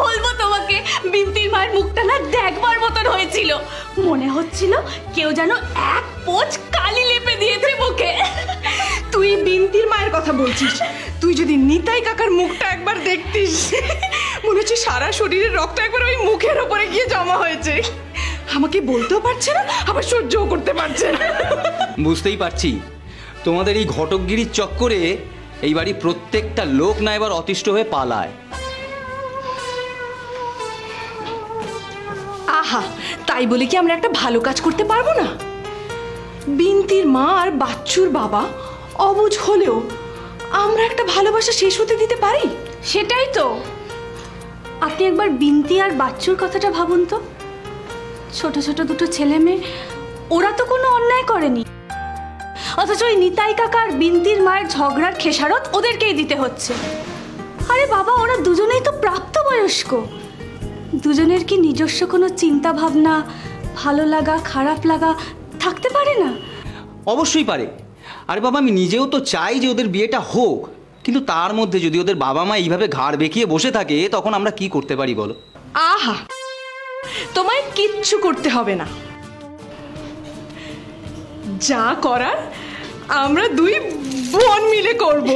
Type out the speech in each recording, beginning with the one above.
বলবো তোমাকে, বিন্তির মায়ের মুখটা না দেখবার মতন হয়েছিল। মনে হচ্ছিল কেউ যেন এক পোঁচ কালি লেপে দিয়েছে মুখে। তুই বিন্তির মায়ের কথা বলছিস? তুই যদি নিতাই কাকার মুখটা একবার দেখতিস, মনে হচ্ছে সারা শরীরের রক্ত একবার ওই মুখের ওপরে গিয়ে জমা হয়েছে। আমাকে বলতেও পারছে না, আবার সহ্যও করতে পারছে না। বুঝতেই পারছি তোমাদের এই ঘটকগিরির চক্করে এই বাড়ির প্রত্যেকটা লোক না এবার অতিষ্ঠ হয়ে পালায়। আহা, তাই বলে কি আমরা একটা ভালো কাজ করতে পারবো না? বিন্তির মা আর বাচ্চুর বাবা অবুঝ হলেও আমরা একটা ভালোবাসা শেষ হতে দিতে পারি? সেটাই তো। আপনি একবার বিন্তি আর বাচ্চুর কথাটা ভাবুন তো। ছোট ছোট দুটো ছেলে মেয়ে, ওরা তো কোনো অন্যায় করেনি, অথচ ওই নিতাই কাকা আর বিন্তির মায়ের ঝগড়ার খেসারত ওদেরকেই দিতে হচ্ছে। আরে বাবা, ওরা দুজনেই তো প্রাপ্তবয়স্ক। দুজনের কি নিজস্ব কোনো চিন্তা ভাবনা, ভালো লাগা খারাপ লাগা থাকতে পারে না? অবশ্যই পারে। আরে বাবা, আমি নিজেও তো চাই যে ওদের বিয়েটা হোক, কিন্তু তার মধ্যে যদি ওদের বাবা মা এইভাবে ঘাড় বেঁকিয়ে বসে থাকে তখন আমরা কি করতে পারি বলো? আহা, তোমায় কিচ্ছু করতে হবে না। যা করার আমরা দুই বোন মিলে করব।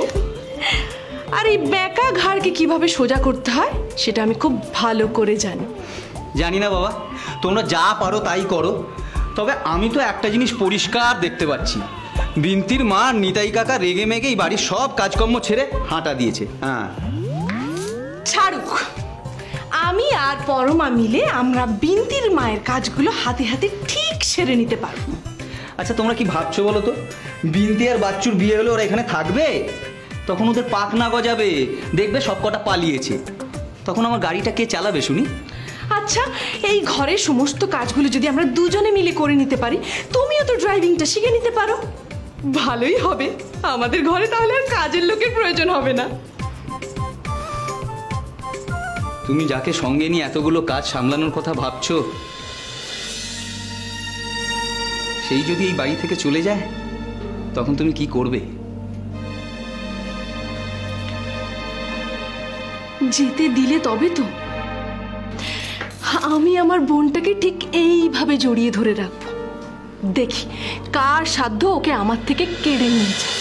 আর এই বেঁকা ঘাড়কে কিভাবে সোজা করতে হয় সেটা আমি খুব ভালো করে জানি। জানি না বাবা, তোমরা যা পারো তাই করো, তবে আমি তো একটা জিনিস পরিষ্কার দেখতে পাচ্ছি, বিন্তির মা নিতাই কাকা রেগে মেগে এই বাড়ির সব কাজকর্ম ছেড়ে হাঁটা দিয়েছে। হ্যাঁ, ছাড়ুক। আমি আর পরমা মিলে আমরা বিন্তির মায়ের কাজগুলো হাতে হাতে ঠিক সেরে নিতে পারবো। আচ্ছা তোমরা কি ভাবছো বলো তো, বিন্তি আর বাচ্চুর বিয়ে হলে ওরা এখানে থাকবে? তখন ওদের পাক না গজাবে, দেখবে সব কটা পালিয়েছে, তখন আমার গাড়িটা কে চালাবে শুনি? আচ্ছা, এই ঘরের সমস্ত কাজগুলো যদি আমরা দুজনে মিলে করে নিতে পারি, তুমিও তো ড্রাইভিংটা শিখে নিতে পারো, ভালোই হবে। আমাদের ঘরে তাহলে আর কাজের লোকের প্রয়োজন হবে না। তুমি যাকে সঙ্গে নিয়ে এতগুলো কাজ সামলানোর কথা ভাবছো, সেই যদি এই বাড়ি থেকে চলে যায় তখন তুমি কি করবে? যেতে দিলে তবে তো। আমি আমার বোনটাকে ঠিক এইভাবে জড়িয়ে ধরে রাখবো, দেখি কার সাধ্য ওকে আমার থেকে কেড়ে নিয়ে যায়।